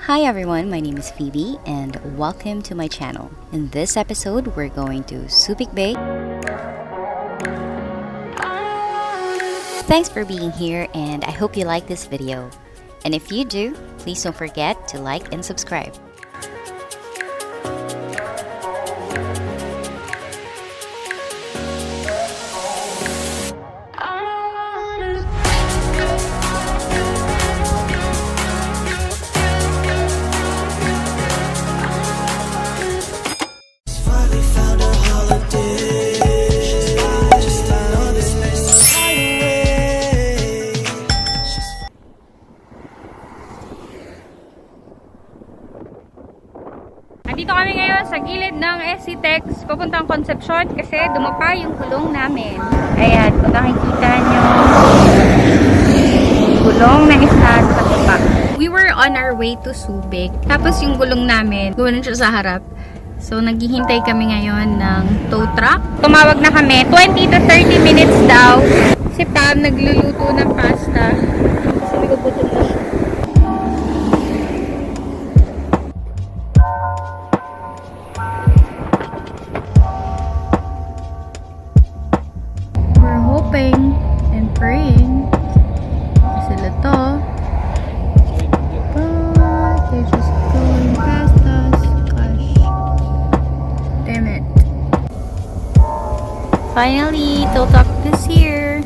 Hi everyone, my name is Phoebe and welcome to my channel. In this episode, we're going to Subic Bay. Thanks for being here and I hope you like this video. And if you do, please don't forget to like and subscribe. Dito kami ngayon sa gilid ng SCTEX papuntang Concepcion kasi dumapa yung gulong namin. Ayan, kung nakikita nyo, gulong na isa sa baba. We were on our way to Subic. Tapos yung gulong namin, gulong siya sa harap. So, naghihintay kami ngayon ng tow truck. Tumawag na kami, 20 to 30 minutes daw. Si Pam nagluluto ng pasta. Sabi ko, gutom na siya. Hoping and praying sila to, but they're just going past us. Gosh, damn it. Finally, tow truck is here.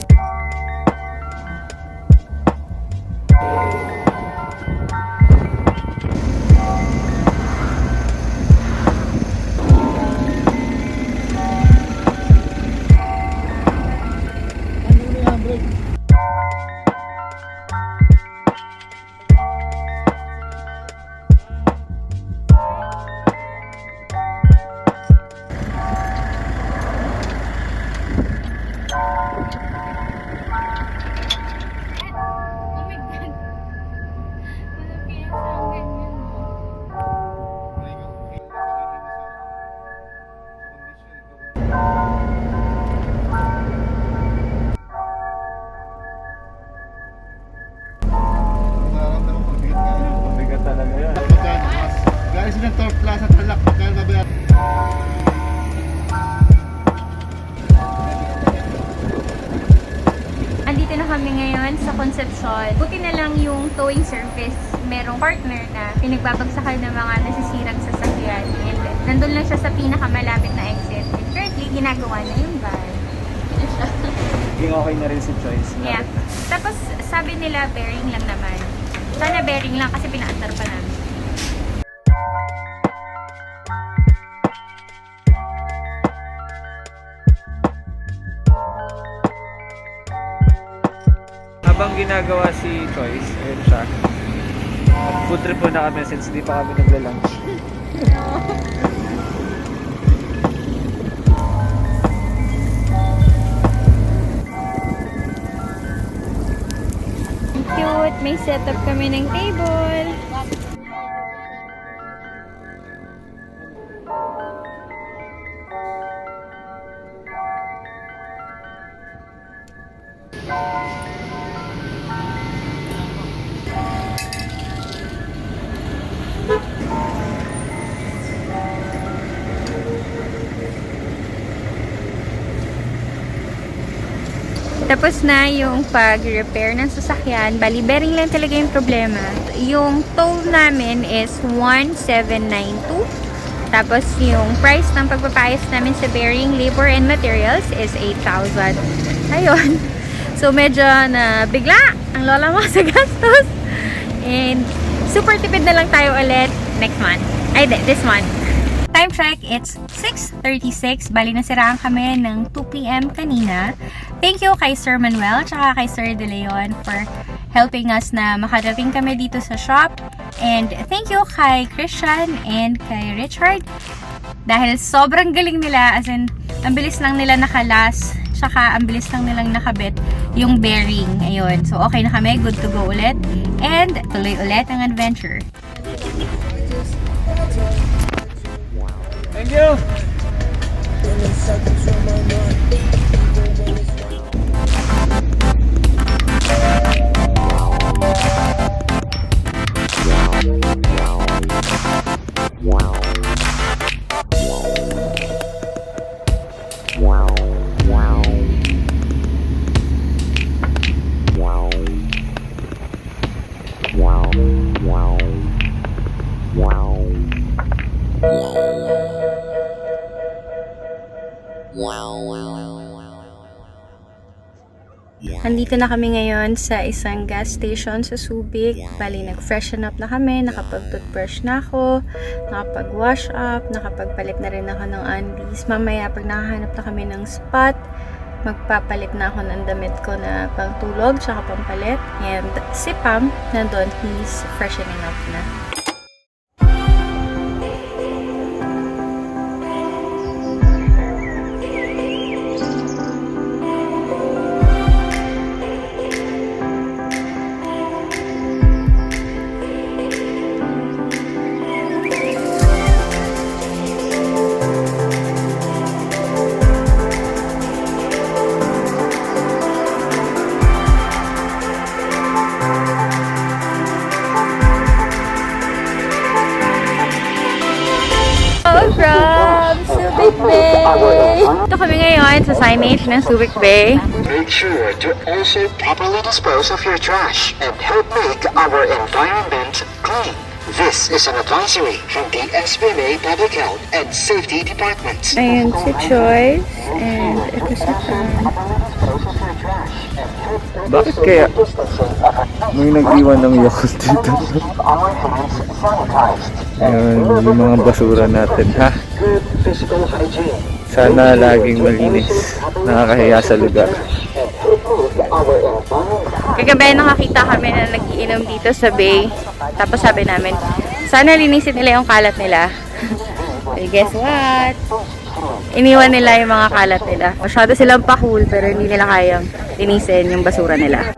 Andito na kami ngayon sa Concepcion. Buti na lang yung towing service, merong partner na pinagbabagsakan ng mga nasisirang sasakyan. And nandun lang siya sa pinakamalapit na exit. And currently, ginagawa na yung van. Yung okay na rin si Choice. Yeah. Tapos, sabi nila, bearing lang naman. Sana bearing lang kasi pinaandar pa namin. Habang ginagawa si Choice, ayun siya. Food trip po na kami since di pa kami nagla-lunch. Cute! May setup kami ng table. Tapos na yung pag-repair ng sasakyan. Bali, bearing lang talaga yung problema. Yung toll namin is 1,792. Tapos yung price ng pagpapayos namin sa bearing, labor and materials is 8,000. Ayun. So, medyo na bigla ang lola mo sa gastos. And super tipid na lang tayo ulit next month. Ay, this month. Time check, it's 6:36. Bali, nasiraan kami ng 2 p.m. kanina. Thank you kay Sir Manuel tsaka kay Sir De Leon for helping us na makarating kami dito sa shop. And thank you kay Christian and kay Richard. Dahil sobrang galing nila, as in, ang bilis lang nila nakalas, tsaka ang bilis lang nilang nakabit yung bearing. Ayun. So, okay na kami. Good to go ulit. And tuloy ulit ang adventure. Thank you! Andito na kami ngayon sa isang gas station sa Subic. Bali, nag-freshen up na kami, nakapag-toothbrush na ako, nakapag-wash up, nakapagpalit na rin ako ng undies. Mamaya, pag nakahanap na kami ng spot, magpapalit na ako ng damit ko na pangtulog, tsaka pampalit. And si Pam, nandun, he's freshening up na. From Subic Bay! Ito kami ngayon sa signage ng Subic Bay. Make sure to also properly dispose of your trash and help make our environment clean. This is an advisory from the SPNA Public Health and Safety Department. Ayun si Choice. And ito si Pam. Bakit kaya may nag-iwan ng Yakult dito? Our hands sanitized. Ayun, yung mga basura natin, ha? Good physical hygiene. Sana laging malinis. Nakakahiya sa lugar. And help make our environment. Kagabi nakakita kami na nagiinom dito sa Bay. Tapos sabi namin, sana linisin nila yung kalat nila. Well, guess what? Iniwan nila yung mga kalat nila. Masyado silang pa-cool pero hindi nila kayang linisin yung basura nila.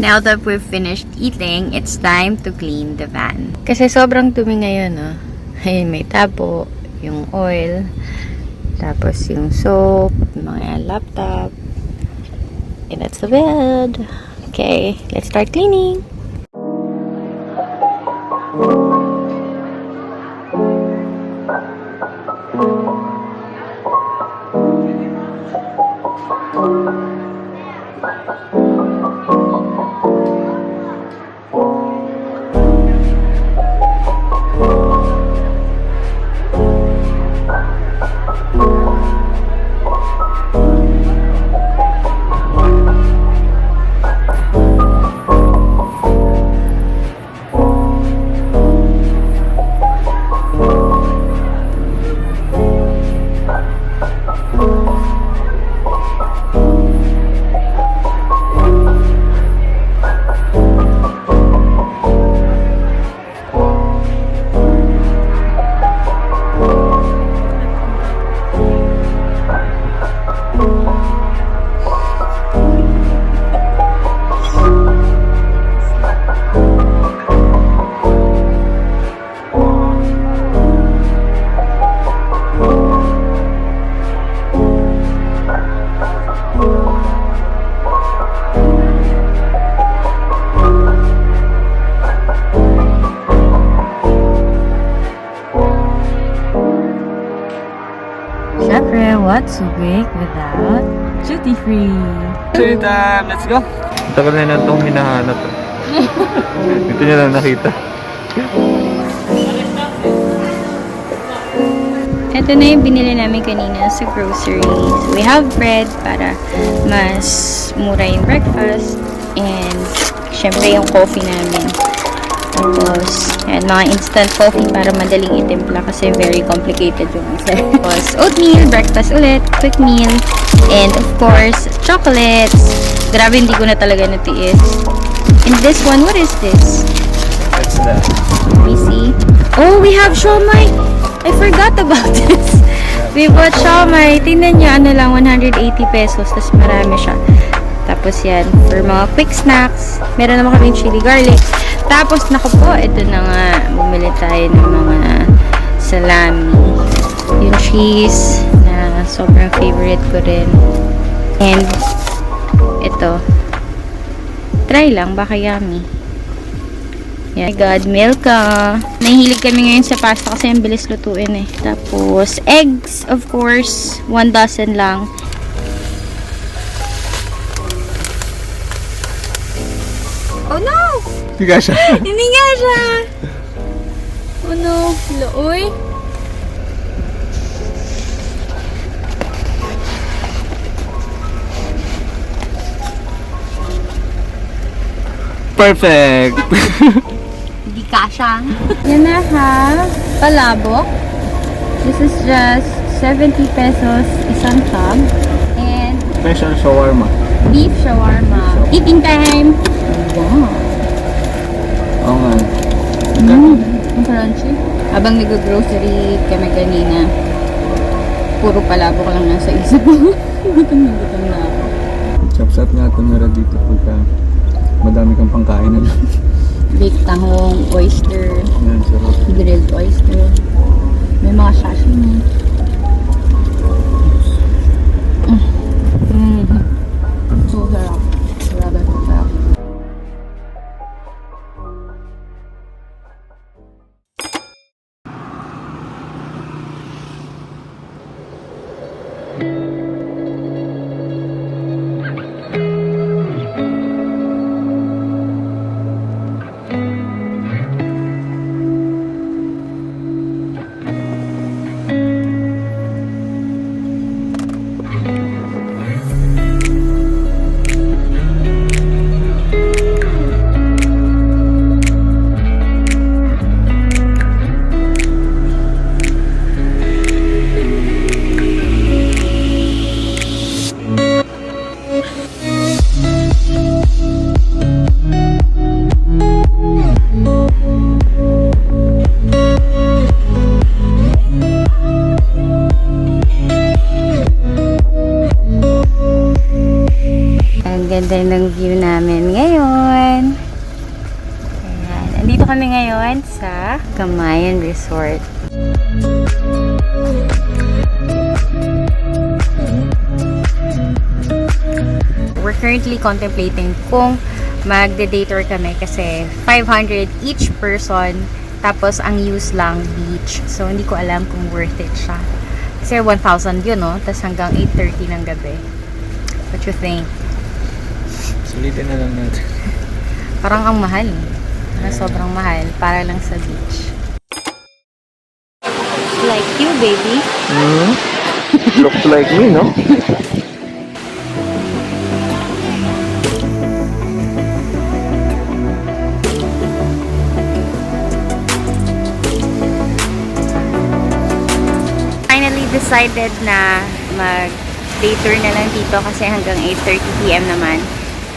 Now that we've finished eating, it's time to clean the van. Kasi sobrang dumi ngayon, no? Ayun, may tabo, yung oil, tapos yung soap, mga laptop. And that's the bed. Okay, let's start cleaning. Syempre, what's Subic without duty free? Sweet time! Let's go! Tagal na lang itong hinahanap. Dito niya lang nakita. Ito na yung binili namin kanina sa grocery. So, we have bread para mas mura yung breakfast. And, syempre, yung coffee namin. Tapos, yan, mga instant coffee para madaling itimpla kasi very complicated yung isa. Tapos, oatmeal, breakfast ulit, quick meal. And, of course, chocolates. Grabe, hindi ko na talaga natiis. And this one, what is this? What's that? Let me see. Oh, we have siomai! I forgot about this. We bought siomai. Tingnan nyo, ano lang, 180 pesos. Tapos marami siya. Tapos yan, for mga quick snacks. Meron naman kaming chili garlic. Tapos, naku po, ito na nga. Bumili tayo ng mga salami. Yung cheese na sobrang favorite ko rin. And, ito. Try lang, baka yummy. Yeah. Oh my God, Milka. Nahihilig kami ngayon sa pasta kasi ang bilis lutuin eh. Tapos, eggs, of course. 1 dozen lang. Oh no! Hindi ka siya. Hindi nga siya! Oh no! Uy! Perfect! Hindi kasha. Yan na ha. Palabok. This is just 70 pesos isang tub. And Special shawarma. beef shawarma. Eating time! Wow. Oo nga. Ang crunchy. Habang nag-grocery kami kanina, puro palabok lang nasa isip ko. Gutom na ako. Sap-sap nga tumira dito pagka madami kang pangkain na lang. Baked tahong, oyster, Yan, sarap. grilled oyster. May mga sashimi. So sarap. Grabe, sarap. Ganda ng view namin ngayon. Ayan. Andito kami ngayon sa Camayan Resort. We're currently contemplating kung magde-day tour kami kasi 500 each person tapos ang use lang beach. So hindi ko alam kung worth it siya. Kasi 1,000 yun, no? Tapos hanggang 8:30 ng gabi. What you think? Sulitin na lang natin. Parang ang mahal. Sobrang mahal. Para lang sa beach. Like you, baby. Looks like me, no? Finally decided na mag-day tour na lang dito kasi hanggang 8:30 PM naman.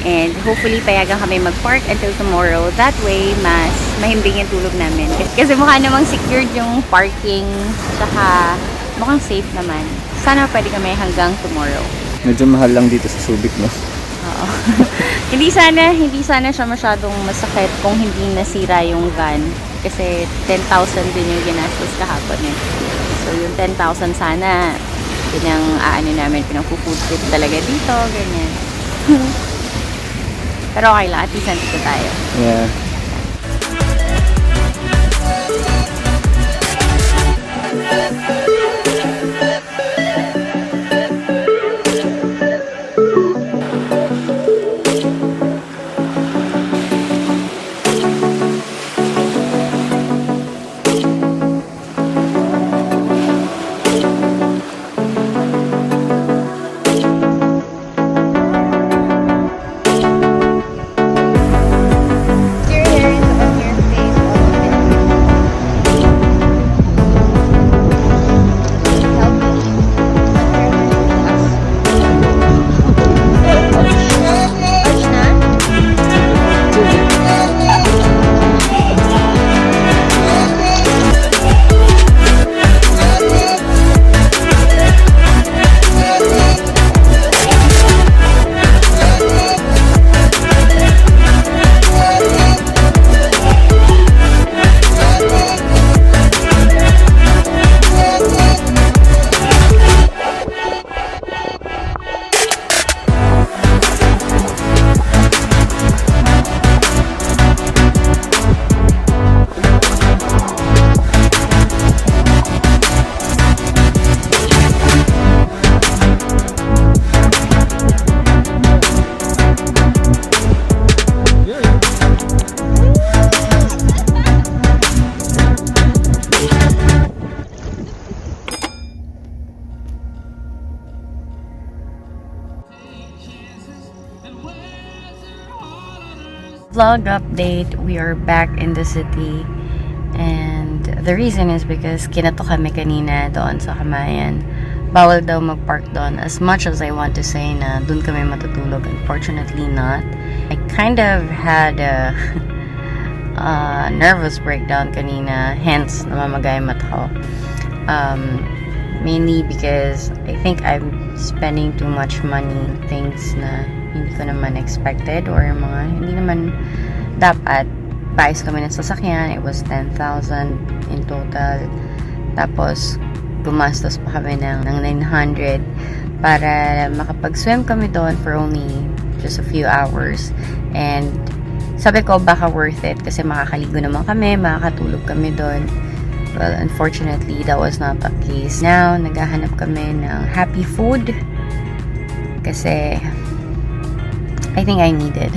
And hopefully payagan kami mag-park until tomorrow. That way, mas mahimbing yung tulog namin. Kasi mukha namang secured yung parking. Tsaka mukhang safe naman. Sana pwede kami hanggang tomorrow. Medyo mahal lang dito sa Subic, no? Oo. hindi sana siya masyadong masakit kung hindi nasira yung van. Kasi 10,000 din yung ginastos kahapon eh. So yung 10,000 sana pinang-food trip talaga dito, ganyan. Pero okay lang, at least nandito tayo. Yeah. Vlog update, we are back in the city. And the reason is because kinato kami kanina doon sa Kamayan. Bawal daw mag-park doon. As much as I want to say na doon kami matutulog, unfortunately not. I kind of had a nervous breakdown kanina, hence namamagay mata ko. Mainly because I think I'm spending too much money, things na hindi ko naman expected or mga hindi naman dapat. Paayos kami ng sasakyan, it was 10,000 in total. Tapos gumastos pa kami ng 900 para makapag-swim kami doon for only just a few hours. And sabi ko baka worth it kasi makakaligo naman kami, makakatulog kami doon. Well, unfortunately, that was not the case. Now, naghahanap kami ng happy food kasi I think I need it.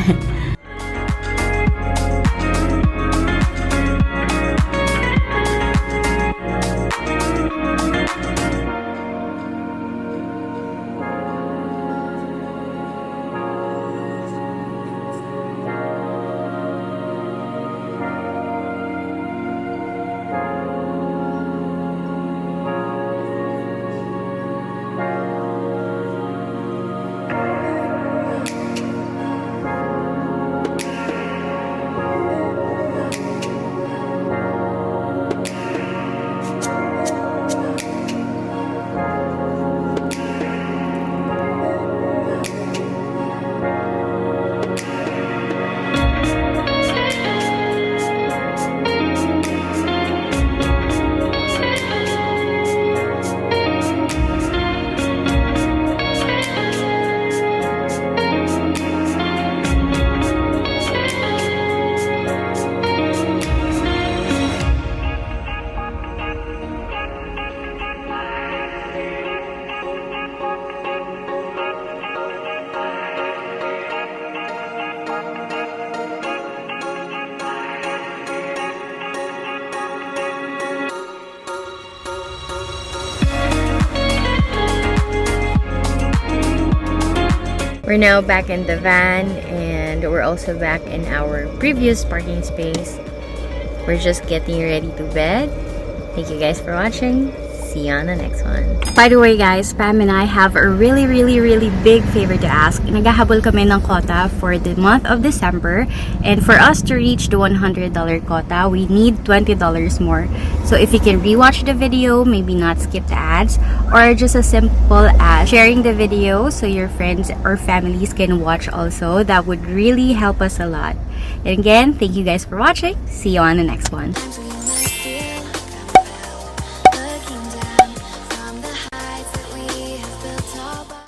We're now back in the van and we're also back in our previous parking space. We're just getting ready to bed. Thank you guys for watching. See you on the next one. By the way guys, Pam and I have a really big favor to ask. Naghahabol kami ng quota for the month of December, and for us to reach the $100 quota, we need $20 more. So if you can rewatch the video, maybe not skip the ads, or just as simple as sharing the video so your friends or families can watch also, that would really help us a lot. And again, thank you guys for watching. See you on the next one.